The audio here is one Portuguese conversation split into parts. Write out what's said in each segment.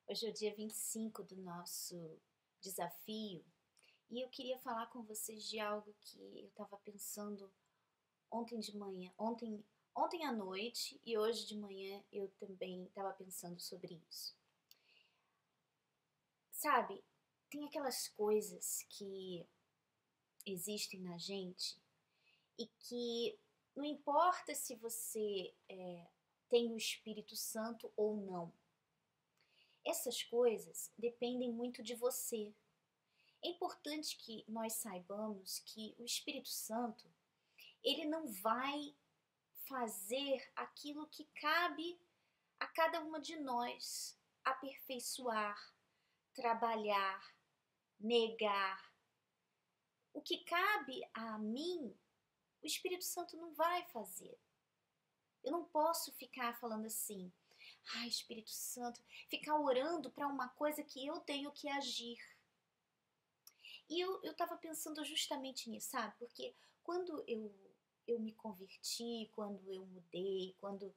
Hoje é o dia 25 do nosso desafio e eu queria falar com vocês de algo que eu estava pensando ontem de manhã, ontem à noite e hoje de manhã eu também estava pensando sobre isso. Sabe, tem aquelas coisas que existem na gente e que não importa se você tem o Espírito Santo ou não. Essas coisas dependem muito de você. É importante que nós saibamos que o Espírito Santo, ele não vai fazer aquilo que cabe a cada uma de nós aperfeiçoar, trabalhar, negar. O que cabe a mim, o Espírito Santo não vai fazer. Eu não posso ficar falando assim, ai, Espírito Santo, ficar orando para uma coisa que eu tenho que agir. E eu estava pensando justamente nisso, sabe? Porque quando eu me converti, quando eu mudei, quando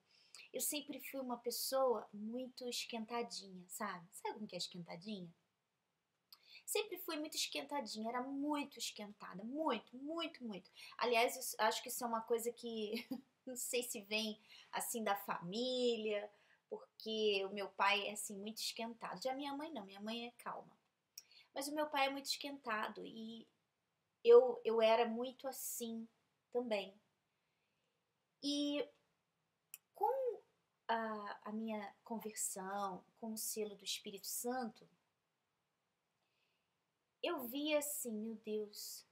eu sempre fui uma pessoa muito esquentadinha, sabe? Sabe como que é esquentadinha? Sempre fui muito esquentadinha, era muito esquentada, muito, muito, muito. Aliás, acho que isso é uma coisa que não sei se vem assim da família, porque o meu pai é assim muito esquentado. Já minha mãe não, minha mãe é calma. Mas o meu pai é muito esquentado e eu era muito assim também. E com a minha conversão, com o selo do Espírito Santo, eu vi assim, meu Deus,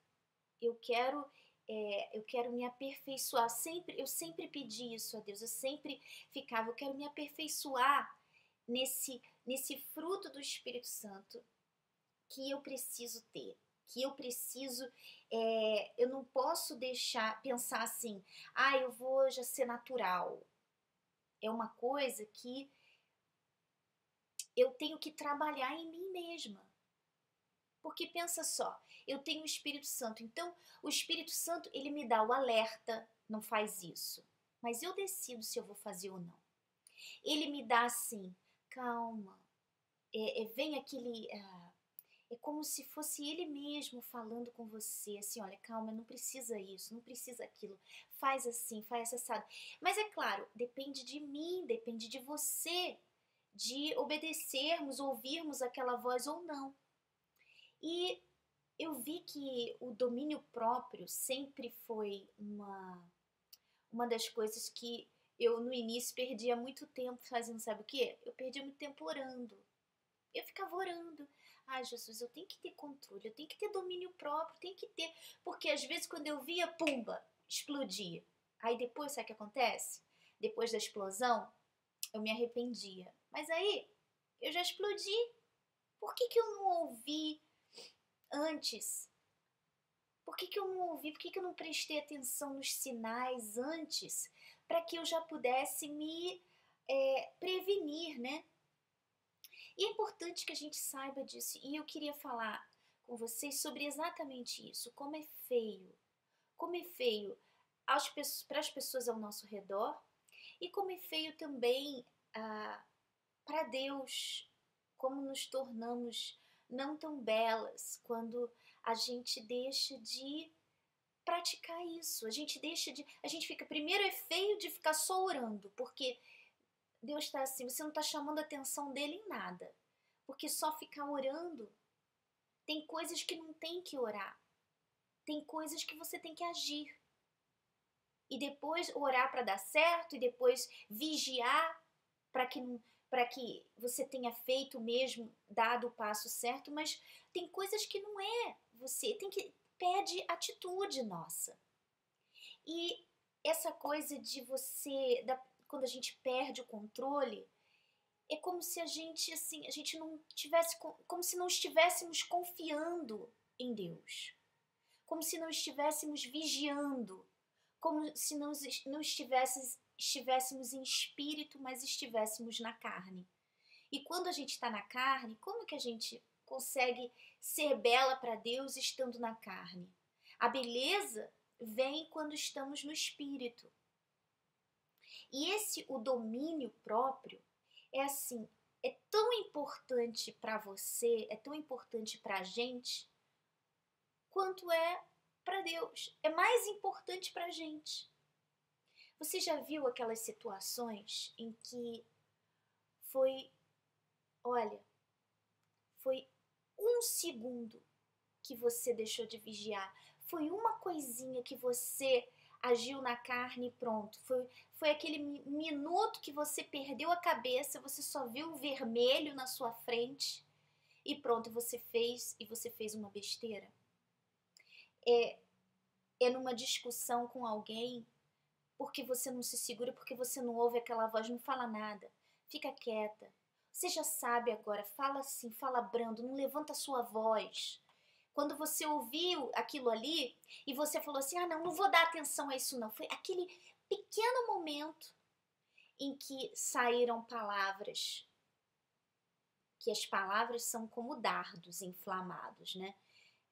eu quero eu quero me aperfeiçoar. Eu sempre pedi isso a Deus. Eu sempre ficava, eu quero me aperfeiçoar nesse fruto do Espírito Santo que eu preciso ter, que eu preciso, eu não posso pensar assim, eu vou já ser natural. É uma coisa que eu tenho que trabalhar em mim mesma. Porque pensa só, eu tenho o Espírito Santo, então o Espírito Santo ele me dá o alerta, não faz isso. Mas eu decido se eu vou fazer ou não. Ele me dá assim, calma, vem aquele é como se fosse ele mesmo falando com você, assim, olha, calma, não precisa isso, não precisa aquilo, faz assim, faz assado. Mas é claro, depende de mim, depende de você, de obedecermos, ouvirmos aquela voz ou não. E eu vi que o domínio próprio sempre foi uma das coisas que eu no início perdia muito tempo fazendo, sabe o quê? Eu perdia muito tempo orando. Eu ficava orando. Ai, Jesus, eu tenho que ter controle, eu tenho que ter domínio próprio, tenho que ter. Porque às vezes quando eu via, pumba, explodia. Aí depois, sabe o que acontece? Depois da explosão, eu me arrependia. Mas aí, eu já explodi. Por que eu não ouvi antes? Por que eu não ouvi? Por que eu não prestei atenção nos sinais antes? Para que eu já pudesse me prevenir, né? E é importante que a gente saiba disso. E eu queria falar com vocês sobre exatamente isso. Como é feio. Como é feio para as pessoas ao nosso redor. E como é feio também para Deus. Como nos tornamos não tão belas quando a gente deixa de praticar isso. A gente fica, primeiro é feio de ficar só orando, porque Deus está assim, você não está chamando a atenção dele em nada. Porque só ficar orando, tem coisas que não tem que orar. Tem coisas que você tem que agir. E depois orar para dar certo, e depois vigiar para que você tenha feito mesmo, dado o passo certo, mas tem coisas que não é. Você tem que pede atitude nossa. E essa coisa de quando a gente perde o controle, é como se a gente não tivesse, como se não estivéssemos confiando em Deus, como se não estivéssemos vigiando, como se não estivéssemos em espírito, mas estivéssemos na carne. E quando a gente está na carne, como que a gente consegue ser bela para Deus estando na carne? A beleza vem quando estamos no espírito. E o domínio próprio, é assim, é tão importante para você, é tão importante para a gente, quanto é para Deus. É mais importante para a gente. Você já viu aquelas situações em que foi, olha, foi um segundo que você deixou de vigiar, foi uma coisinha que você agiu na carne e pronto, foi aquele minuto que você perdeu a cabeça, você só viu o vermelho na sua frente e pronto, você fez uma besteira. É numa discussão com alguém, porque você não se segura, porque você não ouve aquela voz, não fala nada, fica quieta. Você já sabe agora, fala assim, fala brando, não levanta a sua voz. Quando você ouviu aquilo ali e você falou assim, não, não vou dar atenção a isso não. Foi aquele pequeno momento em que saíram palavras, que as palavras são como dardos inflamados, né?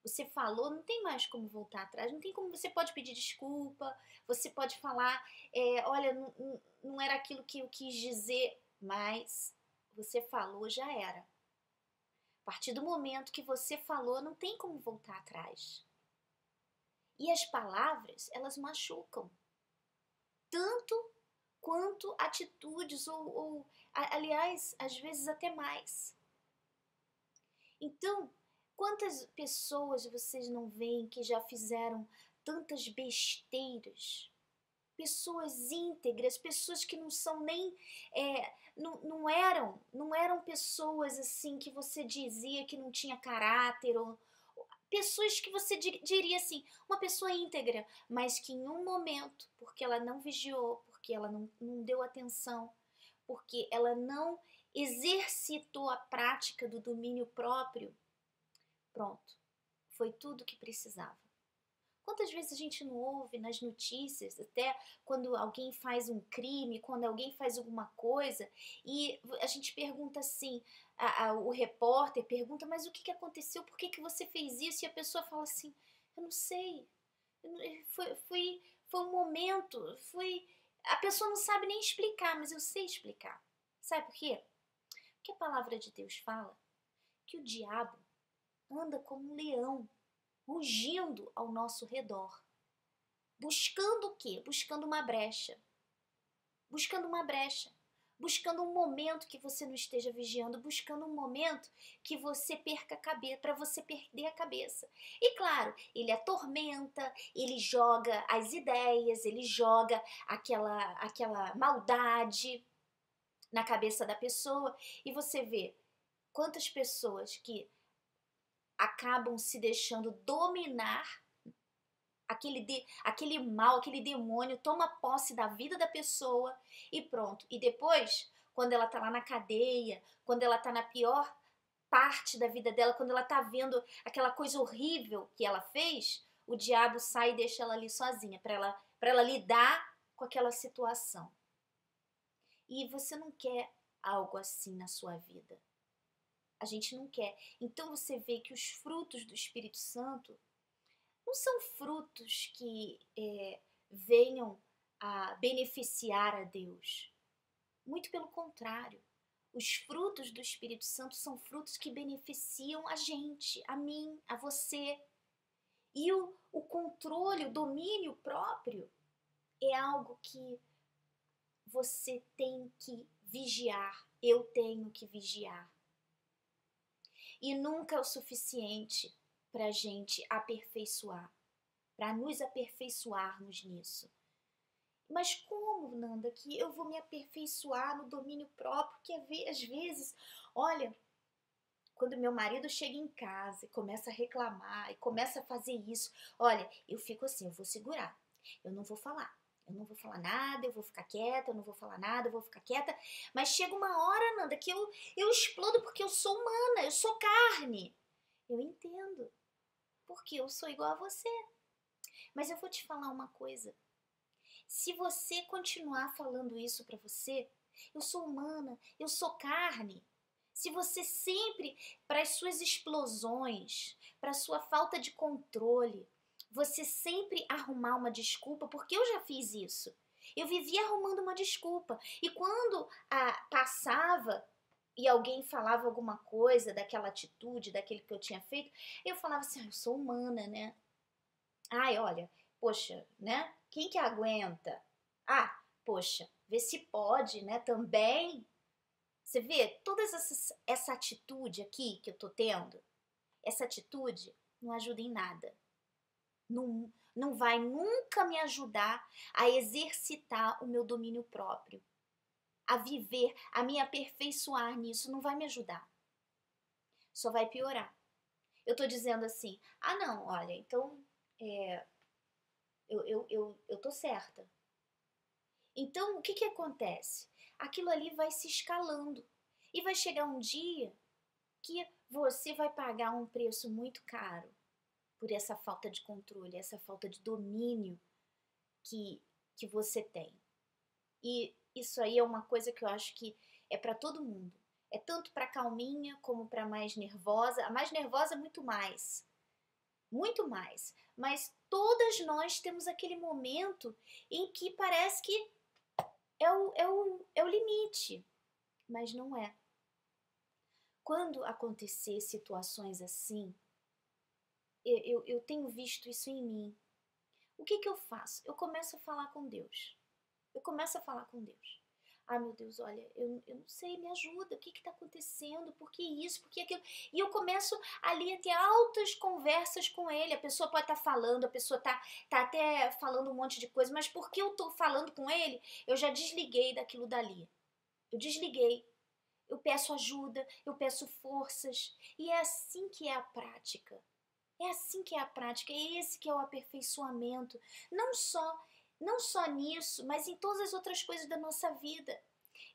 Você falou, não tem mais como voltar atrás, não tem como, você pode pedir desculpa, você pode falar, olha, não era aquilo que eu quis dizer, mas você falou, já era. A partir do momento que você falou, não tem como voltar atrás. E as palavras, elas machucam. Tanto quanto atitudes, aliás, às vezes até mais. Então, quantas pessoas vocês não veem que já fizeram tantas besteiras? Pessoas íntegras, pessoas que não são nem... não eram pessoas assim que você dizia que não tinha caráter, ou pessoas que você diria assim, uma pessoa íntegra, mas que em um momento, porque ela não vigiou, porque ela não deu atenção, porque ela não exercitou a prática do domínio próprio, pronto, foi tudo que precisava. Quantas vezes a gente não ouve nas notícias, até quando alguém faz um crime, quando alguém faz alguma coisa, e a gente pergunta assim, o repórter pergunta, mas o que aconteceu? Por que você fez isso? E a pessoa fala assim, eu não sei, foi um momento, a pessoa não sabe nem explicar, mas eu sei explicar. Sabe por quê? Porque a palavra de Deus fala que o diabo anda como um leão, rugindo ao nosso redor. Buscando o quê? Buscando uma brecha. Buscando uma brecha. Buscando um momento que você não esteja vigiando, buscando um momento que você perca a cabeça, para você perder a cabeça. E claro, ele atormenta, ele joga as ideias, ele joga aquela maldade na cabeça da pessoa, e você vê quantas pessoas que acabam se deixando dominar, aquele mal, aquele demônio toma posse da vida da pessoa e pronto. E depois, quando ela tá lá na cadeia, quando ela tá na pior parte da vida dela, quando ela tá vendo aquela coisa horrível que ela fez, o diabo sai e deixa ela ali sozinha, para ela lidar com aquela situação. E você não quer algo assim na sua vida. A gente não quer. Então você vê que os frutos do Espírito Santo não são frutos que venham a beneficiar a Deus. Muito pelo contrário. Os frutos do Espírito Santo são frutos que beneficiam a gente, a mim, a você. E o controle, o domínio próprio é algo que você tem que vigiar. Eu tenho que vigiar. E nunca é o suficiente para a gente aperfeiçoar, para nos aperfeiçoarmos nisso. Mas como, Nanda, que eu vou me aperfeiçoar no domínio próprio? Que às vezes, olha, quando meu marido chega em casa e começa a reclamar e começa a fazer isso, olha, eu fico assim, eu vou segurar, eu não vou falar. Eu não vou falar nada, eu vou ficar quieta, eu não vou falar nada, eu vou ficar quieta. Mas chega uma hora, Nanda, que eu explodo porque eu sou humana, eu sou carne. Eu entendo, porque eu sou igual a você. Mas eu vou te falar uma coisa. Se você continuar falando isso pra você, eu sou humana, eu sou carne. Se você sempre, para as suas explosões, para a sua falta de controle, você sempre arrumar uma desculpa, porque eu já fiz isso. Eu vivia arrumando uma desculpa. E quando passava e alguém falava alguma coisa daquela atitude, daquele que eu tinha feito, eu falava assim: eu sou humana, né? Ai, olha, poxa, né? Quem que aguenta? Ah, poxa, vê se pode, né? Também. Você vê, essa atitude aqui que eu tô tendo, essa atitude não ajuda em nada. Não vai nunca me ajudar a exercitar o meu domínio próprio, a viver, a me aperfeiçoar nisso. Não vai me ajudar. Só vai piorar. Eu tô dizendo assim: ah, não, olha, então eu tô certa. Então, o que acontece? Aquilo ali vai se escalando. E vai chegar um dia que você vai pagar um preço muito caro por essa falta de controle, essa falta de domínio que, que você tem. E isso aí é uma coisa que eu acho que é para todo mundo. É tanto para calminha como para mais nervosa. A mais nervosa, muito mais. Muito mais. Mas todas nós temos aquele momento em que parece que é o limite. Mas não é. Quando acontecer situações assim, eu tenho visto isso em mim. O que eu faço? Eu começo a falar com Deus. Eu começo a falar com Deus. Ai, meu Deus, olha, eu não sei, me ajuda, o que está acontecendo, por que isso, por que aquilo? E eu começo ali a ter altas conversas com ele. A pessoa pode estar falando, a pessoa tá até falando um monte de coisa, mas porque eu estou falando com ele, eu já desliguei daquilo dali. Eu desliguei. Eu peço ajuda, eu peço forças. E é assim que é a prática. É assim que é a prática, é esse que é o aperfeiçoamento. Não só, não só nisso, mas em todas as outras coisas da nossa vida.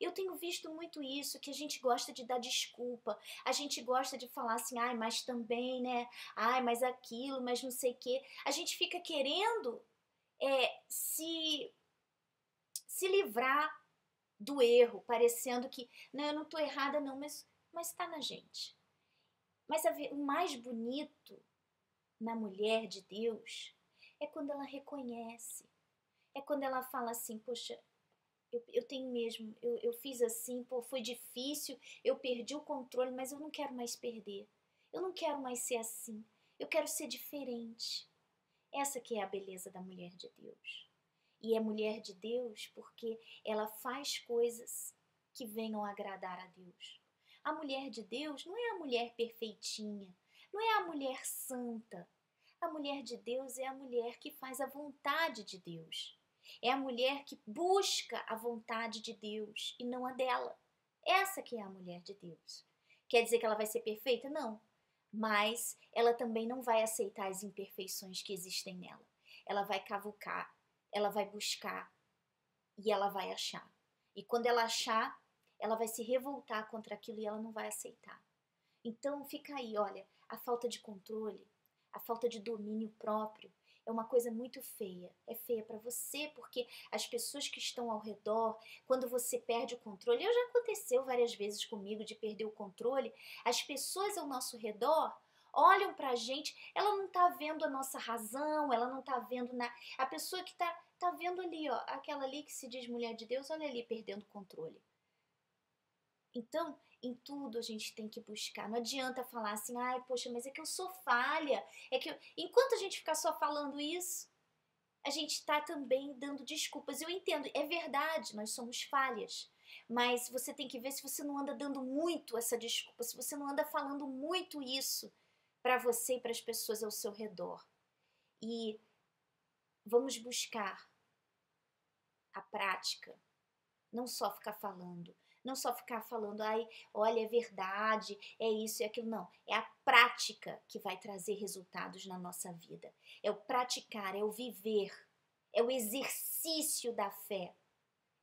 Eu tenho visto muito isso, que a gente gosta de dar desculpa, a gente gosta de falar assim, ai, mas também, né? Ai, mas aquilo, mas não sei o quê. A gente fica querendo se livrar do erro, parecendo que, não, eu não estou errada não, mas está na gente. Mas o mais bonito na mulher de Deus é quando ela reconhece, é quando ela fala assim, poxa, eu tenho mesmo, eu fiz assim, pô, foi difícil, eu perdi o controle, mas eu não quero mais perder, eu não quero mais ser assim, eu quero ser diferente. Essa que é a beleza da mulher de Deus. E é mulher de Deus porque ela faz coisas que venham agradar a Deus. A mulher de Deus não é a mulher perfeitinha, não é a mulher santa. A mulher de Deus é a mulher que faz a vontade de Deus. É a mulher que busca a vontade de Deus e não a dela. Essa que é a mulher de Deus. Quer dizer que ela vai ser perfeita? Não. Mas ela também não vai aceitar as imperfeições que existem nela. Ela vai cavucar, ela vai buscar e ela vai achar. E quando ela achar, ela vai se revoltar contra aquilo e ela não vai aceitar. Então fica aí, olha, a falta de controle, a falta de domínio próprio é uma coisa muito feia. É feia para você porque as pessoas que estão ao redor, quando você perde o controle, já aconteceu várias vezes comigo de perder o controle, as pessoas ao nosso redor olham pra gente, ela não tá vendo a nossa razão, ela não tá vendo a pessoa que tá vendo ali, ó, aquela ali que se diz mulher de Deus, olha ali perdendo o controle. Então, em tudo a gente tem que buscar. Não adianta falar assim, ai, poxa, mas é que eu sou falha. Enquanto a gente ficar só falando isso, a gente está também dando desculpas. Eu entendo, é verdade, nós somos falhas. Mas você tem que ver se você não anda dando muito essa desculpa, se você não anda falando muito isso para você e para as pessoas ao seu redor. E vamos buscar a prática, não só ficar falando. Não só ficar falando, ai, olha, é verdade, é isso e aquilo. Não, é a prática que vai trazer resultados na nossa vida. É o praticar, é o viver, é o exercício da fé.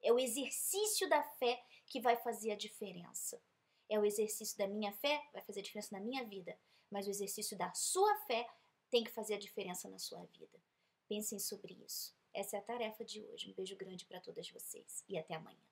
É o exercício da fé que vai fazer a diferença. É o exercício da minha fé, vai fazer a diferença na minha vida. Mas o exercício da sua fé tem que fazer a diferença na sua vida. Pensem sobre isso. Essa é a tarefa de hoje. Um beijo grande para todas vocês e até amanhã.